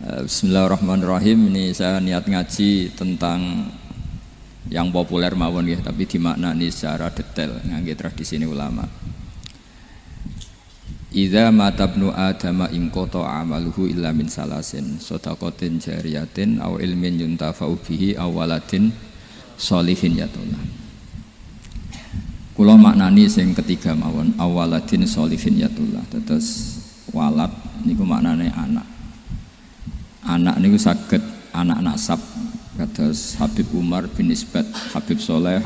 Bismillahirrahmanirrahim. Ini saya niat ngaji tentang yang populer mawon ya, tapi dimaknani secara detail ngangge tradisi ini ulama. Idza matabnu adama in qata amaluhu illa min salasin shadaqatin jariyatin aw ilmin yuntafa'u bihi aw waladin sholihin yatuna. Kula maknani sing ketiga mawon, awaladin sholihin yatullah. Terus walad niku maknane anak. Anak niku saged anak nasab kados Habib Umar bin Isbat, Habib Soleh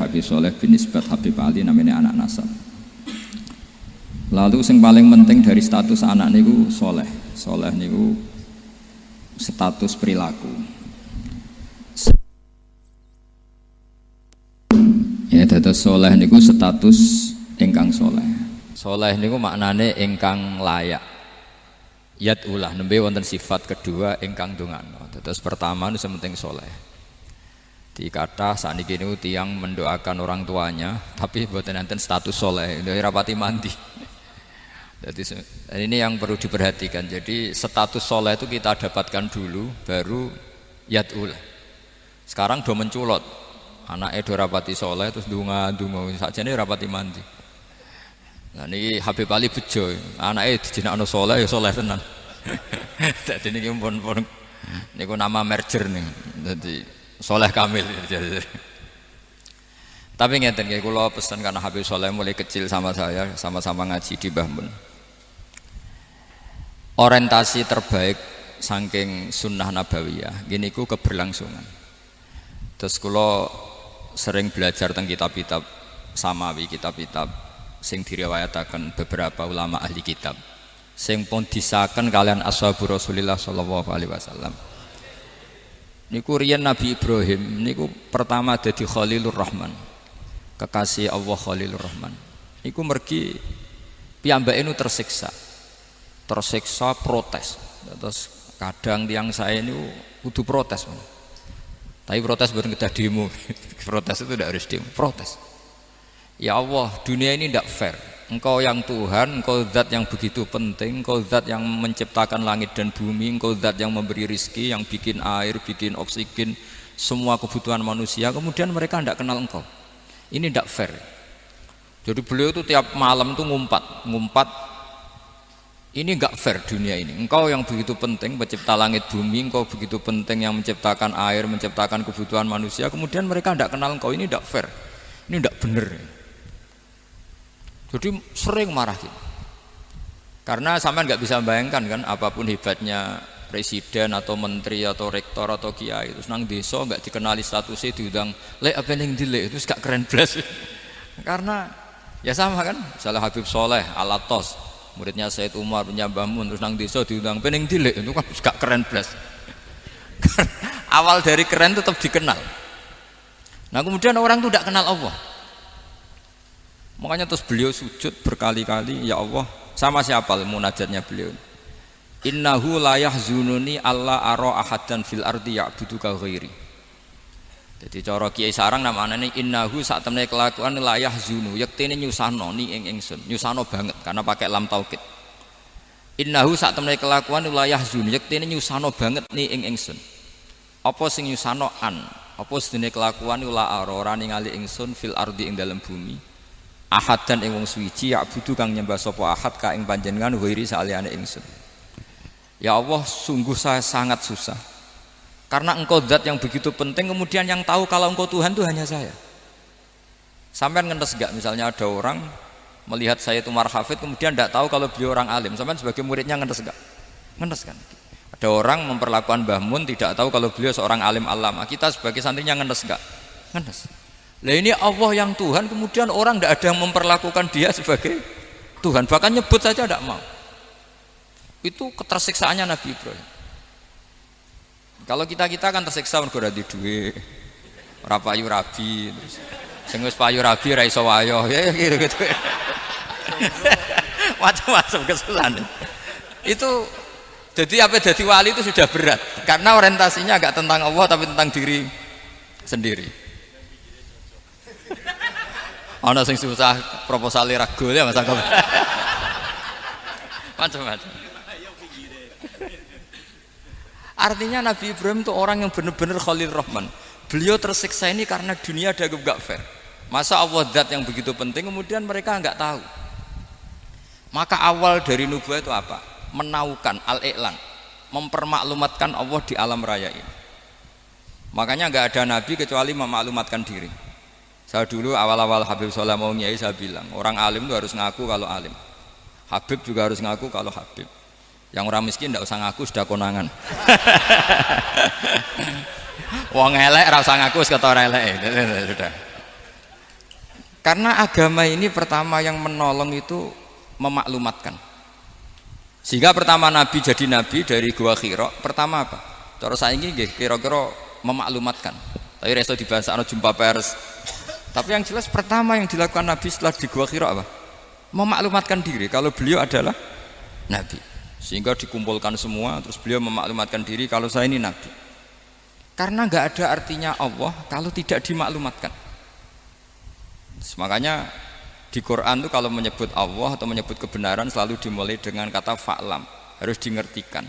bin Isbat, Habib Ali namanya anak nasab. Lalu yang paling penting dari status anak niku soleh. Soleh niku status perilaku. Ya, dados soleh niku status ingkang soleh. Soleh niku maknane ingkang layak. Yat ulah nembe wonten sifat kedua ingkang dongano. Terus pertama nu sementing soleh. Di kata sakniki niku tiyang mendoakan orang tuanya, tapi mboten enten status soleh, rapati mandi. Jadi ini yang perlu diperhatikan. Jadi status soleh itu kita dapatkan dulu, baru yat ulah. Sekarang do menculot, anaknya do rapati soleh terus dunga sakjane rapati mandi. Nah ini Habib Ali bejo, anaknya dijinakno soleh ya soleh tenan. Jadi ini pun niku nama merger nih, jadi soleh kamil. Tapi ngeten nggih, kula pesan karena Habib Soleh mulai kecil sama saya, sama-sama ngaji di Mbah Mun. Orientasi terbaik saking sunnah nabawiyah, gini ku keberlangsungan. Terus kula sering belajar tentang kitab-kitab samawi, kitab-kitab sing diriwayataken beberapa ulama ahli kitab sing pun disaken kalian ashabu Rasulillah sallallahu alaihi wasallam. Niku riyen Nabi Ibrahim niku pertama dadi Khalilur Rahman, kekasih Allah Khalilur Rahman. Niku mergi piyambake nu tersiksa protes. Terus kadang tiang saya niku kudu protes. Tapi protes bukan kita demo. Protes itu tidak harus demo, protes. Ya Allah, dunia ini tidak fair. Engkau yang Tuhan, engkau zat yang begitu penting, engkau zat yang menciptakan langit dan bumi, engkau zat yang memberi rizki, yang bikin air, bikin oksigen, semua kebutuhan manusia, kemudian mereka tidak kenal engkau. Ini tidak fair. Jadi beliau itu tiap malam itu ngumpat, ini enggak fair dunia ini. Engkau yang begitu penting pencipta langit bumi, engkau begitu penting yang menciptakan air, menciptakan kebutuhan manusia, kemudian mereka tidak kenal engkau, ini tidak fair. Ini tidak benar. Jadi sering marah gitu. Karena sampean nggak bisa bayangkan kan, apapun hebatnya presiden atau menteri atau rektor atau kiai terus nang desa nggak dikenali statusnya, diundang lek apa yang dilek itu gak keren blas. Karena ya sama kan, misalnya Habib Soleh Alatos, muridnya Said Umar punya Mbah Mun, terus nang desa diundang pening dilek itu kan gak keren blas. Awal dari keren tetap dikenal. Nah kemudian orang itu tidak kenal Allah. Makanya terus beliau sujud berkali-kali, ya Allah, sama siapa munajatnya beliau? Innahu la yahzununi alla ara ahadan fil ardi ya'buduka ghairi. Jadi cara Kiai Sarang namanya innahu sak temene kelakuan la yahzunu, yektene nyusano ni ing ingsun, nyusano banget karena pakai lam taukid. Innahu sak temene kelakuan la yahzunu, yektene nyusano banget ni ing ingsun. Apa sing nyusano an? Apa sedene kelakuan la ora ningali ingsun fil ardi ing dalam bumi. Ahad dan ing wong suwiji ya'budu kang nyembah sapa ahad ka ing panjenengan wiri saliyane ingsun. Ya Allah, sungguh saya sangat susah. Karena engkau zat yang begitu penting, kemudian yang tahu kalau engkau Tuhan itu hanya saya. Sampean ngenes gak misalnya ada orang melihat saya itu marhafid kemudian tidak tahu kalau beliau orang alim. Sampean sebagai muridnya ngenes gak? Ngenes kan? Ada orang memperlakukan Mbah Mun tidak tahu kalau beliau seorang alim alama. Kita sebagai santrinya ngenes gak? Ngenes. Lah ini Allah yang Tuhan, kemudian orang tidak ada yang memperlakukan dia sebagai Tuhan, bahkan nyebut saja tidak mau. Itu ketersiksaannya Nabi Ibrahim. Kalau kita kan tersiksa mergo ora duwe, ora payu rabi, terus sing wis payu rabi ra iso wayo, ya gitu. Macam-macam kesusahan. Itu jadi apa jadi wali itu sudah berat, karena orientasinya agak tentang Allah tapi tentang diri sendiri. Ana sing susah proposal ragu ya Mas Agam. Macam-macam. Artinya Nabi Ibrahim itu orang yang benar-benar Khalil Rahman. Beliau tersiksa ini karena dunia dianggap gak fair. Masa Allah zat yang begitu penting kemudian mereka nggak tahu. Maka awal dari nubuah itu apa? Menaukan, al-i'lan, mempermaklumatkan Allah di alam raya ini. Makanya nggak ada nabi kecuali memaklumatkan diri. Saya dulu awal-awal Habib Soleh mau nyai saya bilang orang alim itu harus ngaku kalau alim. Habib juga harus ngaku kalau Habib. Yang orang miskin tidak usah ngaku sudah konangan. Wong elek ora usah ngaku wis ketara elek. Sudah. Karena agama ini pertama yang menolong itu memaklumatkan. Sehingga pertama Nabi jadi Nabi dari Gua Hira, pertama apa? Cara saiki nggih kira-kira memaklumatkan. Tapi resto dibahas ana jumpa pers. Tapi yang jelas pertama yang dilakukan Nabi setelah di Gua Hira apa? Memaklumatkan diri kalau beliau adalah Nabi. Sehingga dikumpulkan semua terus beliau memaklumatkan diri kalau saya ini Nabi. Karena nggak ada artinya Allah kalau tidak dimaklumatkan. Makanya di Quran itu kalau menyebut Allah atau menyebut kebenaran selalu dimulai dengan kata fa'lam, harus dimengertikan.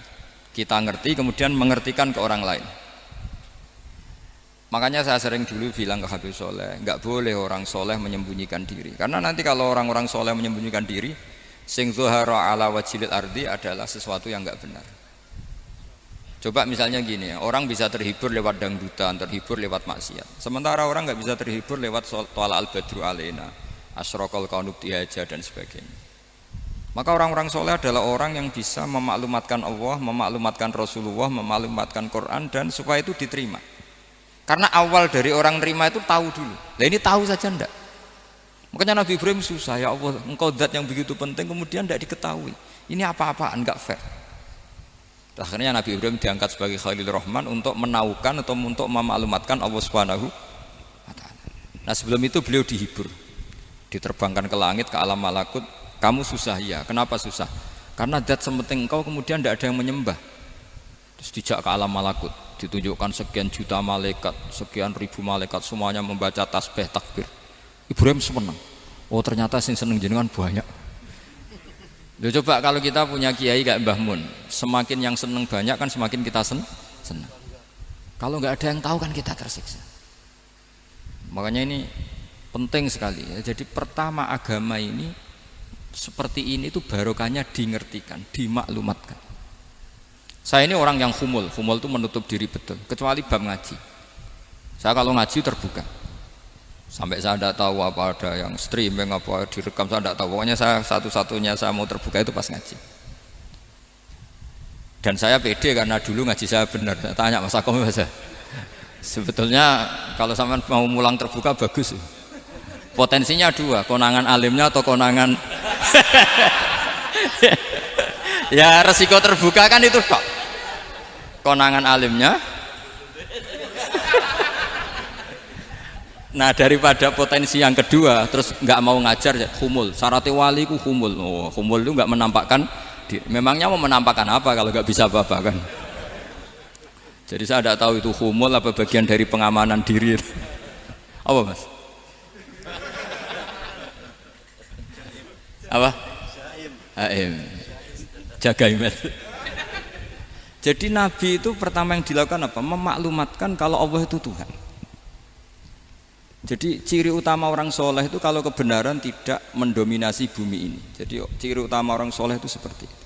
Kita ngerti kemudian mengertikan ke orang lain. Makanya saya sering dulu bilang ke Habib Soleh, nggak boleh orang soleh menyembunyikan diri. Karena nanti kalau orang-orang soleh menyembunyikan diri, sing zuhara ala wajhil ardi adalah sesuatu yang nggak benar. Coba misalnya gini, orang bisa terhibur lewat dangdutan, terhibur lewat maksiat. Sementara orang nggak bisa terhibur lewat Thala al-Badru alaina, Asyraqal kaunu bihaja dan sebagainya. Maka orang-orang soleh adalah orang yang bisa memaklumatkan Allah, memaklumatkan Rasulullah, memaklumatkan Quran dan supaya itu diterima. Karena awal dari orang terima itu tahu dulu. Nah ini tahu saja ndak. Makanya Nabi Ibrahim susah, ya Allah, engkau zat yang begitu penting kemudian tidak diketahui. Ini apa-apaan, nggak fair. Akhirnya Nabi Ibrahim diangkat sebagai Khalil Rahman untuk menaukan atau untuk memaklumatkan Allah Subhanahu wa ta'ala. Nah sebelum itu beliau dihibur, diterbangkan ke langit, ke alam malakut. Kamu susah ya, kenapa susah? Karena zat sementing engkau kemudian tidak ada yang menyembah. Terus dijak ke alam malakut, ditunjukkan sekian juta malaikat, sekian ribu malaikat, semuanya membaca tasbih takbir. Ibrahim senang. Oh ternyata sing seneng jenengan banyak. Loh, coba kalau kita punya kiai kayak Mbah Mun, semakin yang seneng banyak kan semakin kita seneng. Kalau nggak ada yang tahu kan kita tersiksa. Makanya ini penting sekali ya. Jadi pertama agama ini seperti ini itu barokahnya dingertikan, dimaklumatkan. Saya ini orang yang humul itu menutup diri betul, kecuali bab ngaji. Saya kalau ngaji terbuka. Sampai saya tidak tahu apa ada yang streaming apa direkam, saya tidak tahu. Pokoknya saya satu-satunya saya mau terbuka itu pas ngaji. Dan saya pede karena dulu ngaji saya benar. Saya tanya Mas Akom, sebetulnya kalau sampean mau mulang terbuka bagus. Potensinya dua, konangan alimnya atau konangan. Ya resiko terbuka kan itu kok. Konangan alimnya. Nah daripada potensi yang kedua terus nggak mau ngajar ya humul, syaratnya wali ku humul. Oh, humul itu nggak menampakkan diri. Memangnya mau menampakkan apa kalau nggak bisa apa-apa kan? Jadi saya tidak tahu itu humul apa bagian dari pengamanan diri. Apa mas? Apa? Haim. Jaga iman. Jadi Nabi itu pertama yang dilakukan apa? Memaklumatkan kalau Allah itu Tuhan. Jadi ciri utama orang soleh itu kalau kebenaran tidak mendominasi bumi ini. Jadi ciri utama orang soleh itu seperti itu.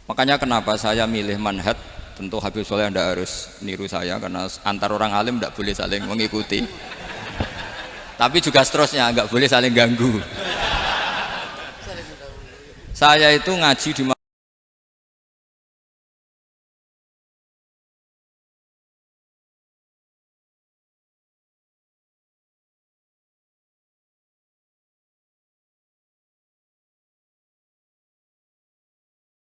Makanya kenapa saya milih manhaj, tentu Habib Soleh tidak harus niru saya karena antar orang alim tidak boleh saling mengikuti. Tapi juga seterusnya nggak boleh saling ganggu. Saya itu ngaji di